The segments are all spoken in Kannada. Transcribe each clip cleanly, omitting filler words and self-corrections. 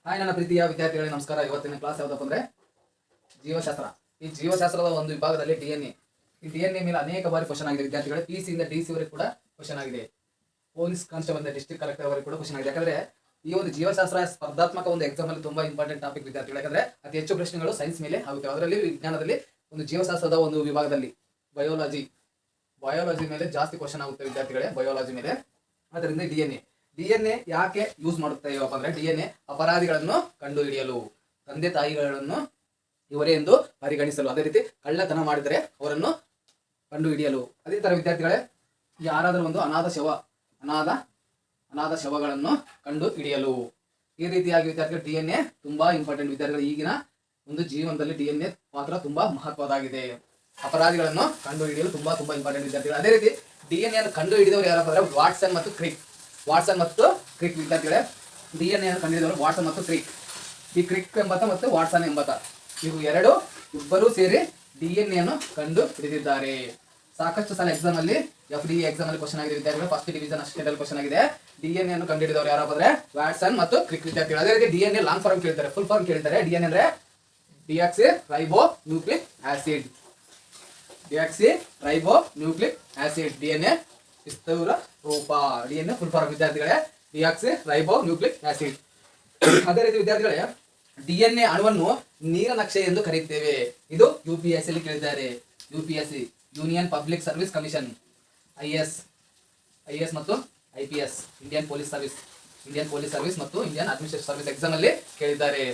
ಹಾಯ್ ನನ್ನ ಪ್ರೀತಿಯ ವಿದ್ಯಾರ್ಥಿಗಳಿಗೆ ನಮಸ್ಕಾರ. ಇವತ್ತಿನ ಕ್ಲಾಸ್ ಯಾವುದಪ್ಪ ಅಂದ್ರೆ ಜೀವಶಾಸ್ತ್ರ. ಈ ಜೀವಶಾಸ್ತ್ರದ ಒಂದು ವಿಭಾಗದಲ್ಲಿ ಡಿಎನ್ಎ. ಈ ಡಿಎನ್ಎ ಮೇಲೆ ಅನೇಕ ಬಾರಿ ಕ್ವಶನ್ ಆಗಿದೆ ವಿದ್ಯಾರ್ಥಿಗಳೇ. ಪಿಸಿ ಇಂದ ಡಿಸಿ ವರೆಗೂ ಕೂಡ ಕ್ವಶನ್ ಆಗಿದೆ. ಪೊಲೀಸ್ ಕಾನ್ಸ್ಟೇಬಲ್ ಡಿಸ್ಟ್ರಿಕ್ಟ್ ಕಲೆಕ್ಟರ್ ವರೆಗೂ ಕೂಡ ಕ್ವಶನ್ ಆಗಿದೆ. ಯಾಕಂದ್ರೆ ಈ ಒಂದು ಜೀವಶಾಸ್ತ್ರ ಸ್ಪರ್ಧಾತ್ಮಕ ಒಂದು ಎಕ್ಸಾಮ್ ಅಲ್ಲಿ ತುಂಬಾ ಇಂಪಾರ್ಟೆಂಟ್ ಟಾಪಿಕ್ ವಿದ್ಯಾರ್ಥಿಗಳು. ಯಾಕಂದ್ರೆ ಅತಿ ಹೆಚ್ಚು ಪ್ರಶ್ನೆಗಳು ಸೈನ್ಸ್ ಮೇಲೆ ಆಗುತ್ತವೆ. ಅದರಲ್ಲಿ ವಿಜ್ಞಾನದಲ್ಲಿ ಒಂದು ಜೀವಶಾಸ್ತ್ರದ ಒಂದು ವಿಭಾಗದಲ್ಲಿ ಬಯೋಲಜಿ ಮೇಲೆ ಜಾಸ್ತಿ ಕ್ವಶನ್ ಆಗುತ್ತೆ ವಿದ್ಯಾರ್ಥಿಗಳೇ, ಬಯೋಲಜಿ ಮೇಲೆ. ಅದರಿಂದ ಡಿಎನ್ಎ ಯಾಕೆ ಯೂಸ್ ಮಾಡುತ್ತೇವಪ್ಪ ಅಂದ್ರೆ ಡಿಎನ್ಎ ಅಪರಾಧಿಗಳನ್ನು ಕಂಡು ಹಿಡಿಯಲು, ತಂದೆ ತಾಯಿಗಳನ್ನು ಇವರೇ ಎಂದು ಪರಿಗಣಿಸಲು, ಅದೇ ರೀತಿ ಕಳ್ಳತನ ಮಾಡಿದರೆ ಅವರನ್ನು ಕಂಡು ಹಿಡಿಯಲು. ಅದೇ ತರ ವಿದ್ಯಾರ್ಥಿಗಳೇ, ಯಾರಾದರೂ ಒಂದು ಅನಾಥ ಶವಗಳನ್ನು ಕಂಡು ಹಿಡಿಯಲು. ಈ ರೀತಿಯಾಗಿ ವಿದ್ಯಾರ್ಥಿಗಳು ಡಿಎನ್ಎ ತುಂಬಾ ಇಂಪಾರ್ಟೆಂಟ್ ವಿದ್ಯಾರ್ಥಿಗಳು. ಈಗಿನ ಒಂದು ಜೀವನದಲ್ಲಿ ಡಿಎನ್ಎ ಪಾತ್ರ ತುಂಬಾ ಮಹತ್ವದಾಗಿದೆ. ಅಪರಾಧಿಗಳನ್ನು ಕಂಡು ಹಿಡಿಯಲು ತುಂಬಾ ಇಂಪಾರ್ಟೆಂಟ್ ವಿದ್ಯಾರ್ಥಿಗಳು. ಅದೇ ರೀತಿ ಡಿಎನ್ಎ ಅನ್ನು ಕಂಡು ಹಿಡಿದವರು ಯಾರಪ್ಪ ಅಂದ್ರೆ ವಾಟ್ಸನ್ ಮತ್ತು ಕ್ರಿಕ್ ವಿದ್ಯಾರ್ಥಿಗಳೇ. ಡಿಎನ್ಎ ಅನ್ನು ಕಂಡು ಹಿಡಿದವರು ವಾಟ್ಸನ್ ಮತ್ತು ಕ್ರಿಕ್. ಈ ಕ್ರಿಕ್ ಎಂಬತ್ತ ಮತ್ತು ವಾಟ್ಸನ್ ಎಂಬತ್ತ ಇಬ್ಬರು ಸೇರಿ ಡಿಎನ್ಎ ಅನ್ನು ಕಂಡು ಹಿಡಿದಿದ್ದಾರೆ. ಸಾಕಷ್ಟು ಸಲ ಎಕ್ಸಾಮ್ ಅಲ್ಲಿ FDE ಎಕ್ಸಾಮ್ ಅಲ್ಲಿ ಕ್ವಶನ್ ಆಗಿದೆ ವಿದ್ಯಾರ್ಥಿಗಳು. ಫಸ್ಟ್ ಡಿವಿಷನ್ ಅಸಿಸ್ಟೆಂಟ್ ಕ್ವಶನ್ ಆಗಿದೆ. ಡಿಎನ್ಎ ಅನ್ನು ಕಂಡು ಹಿಡಿದವರು ಯಾರಪ್ಪ ಅಂದ್ರೆ ವಾಟ್ಸನ್ ಮತ್ತು ಕ್ರಿಕ್ ವಿದ್ಯಾರ್ಥಿಗಳು. ಅದೇ ರೀತಿ ಡಿಎನ್ಎ ಲಾಂಗ್ ಫಾರ್ಮ್ ಕೇಳ್ತಾರೆ, ಫುಲ್ ಫಾರ್ಮ್ ಕೇಳ್ತಾರೆ. ಡಿಎನ್ಎ ಅಂದ್ರೆ ಡಿಆಕ್ಸಿ ರೈಬೋ ನ್ಯೂಕ್ಲಿಕ್ ಆಸಿಡ್. ಡಿಎನ್ಎ ವಿಸ್ತೃತ ರೂಪ. ಡಿಎನ್ಎ ಫುಲ್ ಫಾರ್ಮ್ ವಿದ್ಯಾರ್ಥಿಗಳೇ ಡಿಆಕ್ಸಿ ರೈಬೋ ನ್ಯೂಕ್ಲಿಕ್ ಆಸಿಡ್. ಅದೇ ರೀತಿ ವಿದ್ಯಾರ್ಥಿಗಳೇ, ಡಿಎನ್ಎ ಅಣುವನ್ನು ನೀಲನಕ್ಷೆ ಎಂದು ಕರೆಯುತ್ತೇವೆ. ಇದು UPSC ಅಲ್ಲಿ ಕೇಳಿದ್ದಾರೆ. UPSC union public service commission, IS ಮತ್ತು IPS, ಇಂಡಿಯನ್ ಪೊಲೀಸ್ ಸರ್ವಿಸ್ ಮತ್ತು ಇಂಡಿಯನ್ ಅಡ್ಮಿನಿಸ್ಟ್ರೇಟಿವ್ ಸರ್ವಿಸ್ ಎಕ್ಸಾಮ್ ಅಲ್ಲಿ ಕೇಳಿದ್ದಾರೆ.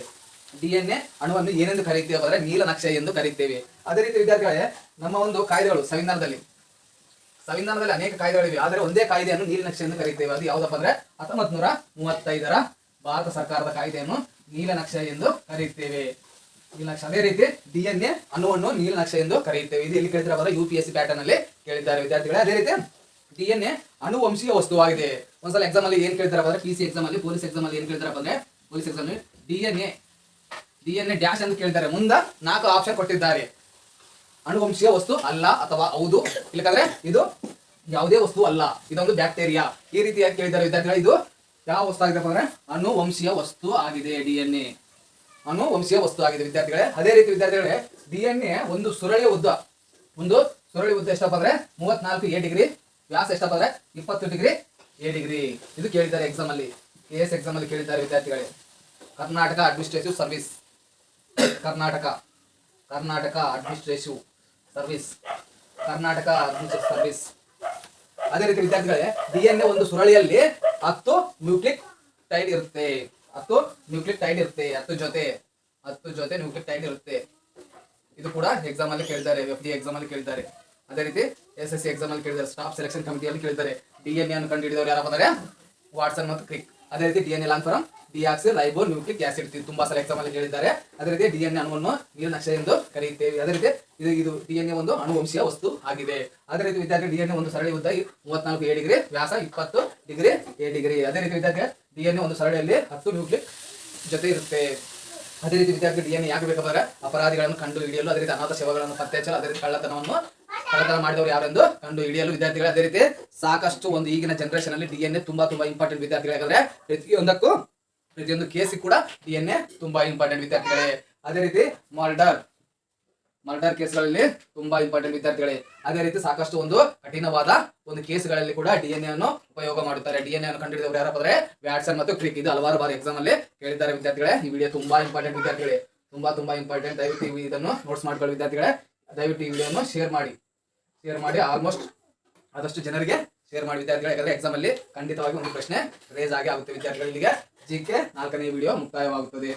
ಡಿಎನ್ಎ ಅಣುವನ್ನು ಏನೆಂದು ಕರೆಯುತ್ತೇವೆ ಅಂದರೆ ನೀಲನಕ್ಷೆ ಎಂದು ಕರೆಯುತ್ತೇವೆ. ಅದೇ ರೀತಿ ವಿದ್ಯಾರ್ಥಿಗಳೇ, ನಮ್ಮ ಒಂದು ಕಾಯ್ದೆಗಳು ಸಂವಿಧಾನದಲ್ಲಿ ಅನೇಕ ಕಾಯ್ದೆಗಳಿವೆ. ಆದರೆ ಒಂದೇ ಕಾಯ್ದೆಯನ್ನು ನೀಲನಕ್ಷೆ ಎಂದು ಕರೆಯುತ್ತೇವೆ. ಅದು ಯಾವುದಪ್ಪ ಅಂದ್ರೆ 1935ರ ಭಾರತ ಸರ್ಕಾರದ ಕಾಯ್ದೆಯನ್ನು ನೀಲನಕ್ಷೆ ಎಂದು ಕರೆಯುತ್ತೇವೆ. ಅದೇ ರೀತಿ ಡಿಎನ್ಎ ಅಣುವನ್ನು ನೀಲನಕ್ಷೆ ಎಂದು ಕರೆಯುತ್ತೇವೆ. ಇದು ಎಲ್ಲಿ ಕೇಳಿದ್ರೆ ಅವರ UPSC ಪ್ಯಾಟರ್ನ್ ಅಲ್ಲಿ ಕೇಳಿದ್ದಾರೆ ವಿದ್ಯಾರ್ಥಿಗಳೇ. ಅದೇ ರೀತಿ ಡಿಎನ್ಎ ಅನುವಂಶೀಯ ವಸ್ತುವಾಗಿದೆ. ಒಂದ್ಸಲ ಎಕ್ಸಾಮ್ ಅಲ್ಲಿ ಏನ್ ಕೇಳ್ತಾರಪ್ಪ ಅಂದ್ರೆ PC ಎಕ್ಸಾಮ್ ಅಲ್ಲಿ, ಪೊಲೀಸ್ ಎಕ್ಸಾಮ್ ಅಲ್ಲಿ ಏನ್ ಕೇಳ್ತಾರಪ್ಪ ಅಂದ್ರೆ ಪೊಲೀಸ್ ಎಕ್ಸಾಮ್ ಡಿಎನ್ಎ ಡ್ಯಾಶ್ ಅಂತ ಕೇಳ್ತಾರೆ. ಮುಂದೆ 4 ಆಪ್ಷನ್ ಕೊಟ್ಟಿದ್ದಾರೆ. ಅನುವಂಶೀಯ ವಸ್ತು ಅಲ್ಲ ಅಥವಾ ಹೌದು, ಇಲ್ಲಕಂದ್ರೆ ಇದು ಯಾವುದೇ ವಸ್ತು ಅಲ್ಲ, ಇದೊಂದು ಬ್ಯಾಕ್ಟೀರಿಯಾ. ಈ ರೀತಿಯಾಗಿ ಕೇಳಿದ್ದಾರೆ ವಿದ್ಯಾರ್ಥಿಗಳು. ಇದು ಯಾವ ವಸ್ತು ಆಗಿದೆ ಅಂದ್ರೆ ಅನುವಂಶೀಯ ವಸ್ತು ಆಗಿದೆ. ಡಿಎನ್ಎ ಅನುವಂಶೀಯ ವಸ್ತು ಆಗಿದೆ ವಿದ್ಯಾರ್ಥಿಗಳೇ. ಅದೇ ರೀತಿ ವಿದ್ಯಾರ್ಥಿಗಳೇ, ಡಿಎನ್ಎ ಒಂದು ಸುರಳಿಯ ಉದ್ದ ಎಷ್ಟಪ್ಪ ಅಂದ್ರೆ 34 A ಡಿಗ್ರಿ, ವ್ಯಾಸ ಎಷ್ಟಪ್ಪ ಅಂದ್ರೆ 20 ಡಿಗ್ರಿ A ಡಿಗ್ರಿ. ಇದು ಕೇಳಿದ್ದಾರೆ ಎಕ್ಸಾಮ್ ಅಲ್ಲಿ, AS ಎಕ್ಸಾಮ್ ಅಲ್ಲಿ ಕೇಳಿದ್ದಾರೆ ವಿದ್ಯಾರ್ಥಿಗಳೇ. Karnataka administrative service. ಅದೇ ರೀತಿ ವಿದ್ಯಾರ್ಥಿಗಳೇ, ಡಿಎನ್ಎ ಒಂದು ಸುರಳಿಯಲ್ಲಿ 10 ನ್ಯೂಕ್ಲಿಕ್ ಟೈಡ್ ಇರುತ್ತೆ. 10 ಜೊತೆ ನ್ಯೂಕ್ಲಿಕ್ ಟೈಡ್ ಇರುತ್ತೆ. ಇದು ಕೂಡ ಎಕ್ಸಾಮ್ ಅಲ್ಲಿ ಕೇಳಿದ್ದಾರೆ, FDE ಎಕ್ಸಾಮ್ ಅಲ್ಲಿ ಕೇಳಿದ್ದಾರೆ. ಅದೇ ರೀತಿ SSC ಎಕ್ಸಾಮ್ ಅಲ್ಲಿ ಕೇಳಿದ್ದಾರೆ, ಸ್ಟಾಫ್ ಸೆಲೆಕ್ಷನ್ ಕಮಿಟಿಯಲ್ಲಿ ಕೇಳಿದ್ದಾರೆ. ಡಿಎನ್ಎ ಅನ್ನು ಕಂಡು ಹಿಡಿದವರು ಯಾರಪ್ಪ ಅಂದ್ರೆ ವಾಟ್ಸನ್ ಮತ್ತು ಕ್ರಿಕ್. ಅದೇ ರೀತಿ DNA long form deoxyribonucleic acid. ತುಂಬಾ ಸಲ ಎಕ್ಸಾಮ್ ಅಲ್ಲಿ ಕೇಳಿದ್ದಾರೆ. ಅದೇ ರೀತಿ ಡಿಎನ್ಎ ಅಣುವನ್ನು ನೀಲನಕ್ಷೆ ಎಂದು ಕರೆಯುತ್ತೇವೆ. ಅದೇ ರೀತಿ ಇದು ಡಿಎನ್ಎ ಒಂದು ಅನುವಂಶೀಯ ವಸ್ತು ಆಗಿದೆ. ಅದೇ ರೀತಿ ವಿದ್ಯಾರ್ಥಿ ಡಿಎನ್ಎ ಒಂದು ಸರಳಿ ಉದ್ದ 34 A degree, Vyasa 20 degree A degree. ಅದೇ ರೀತಿ ವಿದ್ಯಾರ್ಥಿ ಡಿಎನ್ಎ ಒಂದು ಸರಳಿಯಲ್ಲಿ 10 ನ್ಯೂಕ್ಲಿಕ್ ಜೊತೆ ಇರುತ್ತೆ. ಅದೇ ರೀತಿ ವಿದ್ಯಾರ್ಥಿ ಡಿಎನ್ಎ ಯಾಕೆ ಬೇಕಂದ್ರೆ ಅಪರಾಧಿಗಳನ್ನು ಕಂಡು ಹಿಡಿಯಲು, ಅದೇ ರೀತಿ ಅನಾಥ ಶವಗಳನ್ನು ಪತ್ತೆ ಹಚ್ಚಲು, ಅದೇ ರೀತಿ ಕಳ್ಳತನ ಮಾಡಿದವರು ಯಾರೆಂದು ಕಂಡು ಹಿಡಿಯಲು ವಿದ್ಯಾರ್ಥಿಗಳು. ಅದೇ ರೀತಿ ಸಾಕಷ್ಟು ಒಂದು ಈಗಿನ ಜನರೇಷನ್ ಅಲ್ಲಿ ಡಿಎನ್ಎ ತುಂಬಾ ಇಂಪಾರ್ಟೆಂಟ್ ವಿದ್ಯಾರ್ಥಿಗಳು. ಯಾಕಂದ್ರೆ ಪ್ರತಿಯೊಂದು ಕೇಸಿಗೆ ಕೂಡ ಡಿಎನ್ಎ ತುಂಬಾ ಇಂಪಾರ್ಟೆಂಟ್ ವಿದ್ಯಾರ್ಥಿಗಳೇ. ಅದೇ ರೀತಿ ಮರ್ಡರ್ ಕೇಸ್ಗಳಲ್ಲಿ ತುಂಬಾ ಇಂಪಾರ್ಟೆಂಟ್ ವಿದ್ಯಾರ್ಥಿಗಳೇ. ಅದೇ ರೀತಿ ಸಾಕಷ್ಟು ಒಂದು ಕಠಿಣವಾದ ಒಂದು ಕೇಸ್ಗಳಲ್ಲಿ ಕೂಡ ಡಿಎನ್ಎ ಅನ್ನು ಉಪಯೋಗ ಮಾಡುತ್ತಾರೆ. ಡಿಎನ್ಎ ಅನ್ನು ಕಂಡುಹಿಡಿದವರು ಯಾರಪ್ಪ ಅಂದ್ರೆ ವ್ಯಾಟ್ಸನ್ ಮತ್ತು ಕ್ರಿಕ್. ಇದು ಹಲವಾರು ಬಾರಿ ಎಕ್ಸಾಮ್ ಅಲ್ಲಿ ಕೇಳಿದ್ದಾರೆ ವಿದ್ಯಾರ್ಥಿಗಳೇ. ಈ ವಿಡಿಯೋ ತುಂಬಾ ಇಂಪಾರ್ಟೆಂಟ್ ವಿದ್ಯಾರ್ಥಿಗಳೇ, ತುಂಬಾ ಇಂಪಾರ್ಟೆಂಟ್. ದಯವಿಟ್ಟು ಇದನ್ನು ನೋಟ್ಸ್ ಮಾಡ್ಕೊಳ್ಳಿ ವಿದ್ಯಾರ್ಥಿಗಳೇ. ದಯವಿಟ್ಟು ಈ ವಿಡಿಯೋವನ್ನು ಶೇರ್ ಮಾಡಿ ಆಲ್ಮೋಸ್ಟ್ ಆದಷ್ಟು ಜನರಿಗೆ ಶೇರ್ ಮಾಡಿ ವಿದ್ಯಾರ್ಥಿಗಳು. ಯಾಕಂದ್ರೆ ಎಕ್ಸಾಮ್ ಅಲ್ಲಿ ಖಂಡಿತವಾಗಿ ಒಂದು ಪ್ರಶ್ನೆ ರೇಸ್ ಆಗಿ ಆಗುತ್ತೆ ವಿದ್ಯಾರ್ಥಿಗಳು. ಇಲ್ಲಿಗೆ GK 4ನೇ ವಿಡಿಯೋ ಮುಕ್ತಾಯವಾಗುತ್ತದೆ.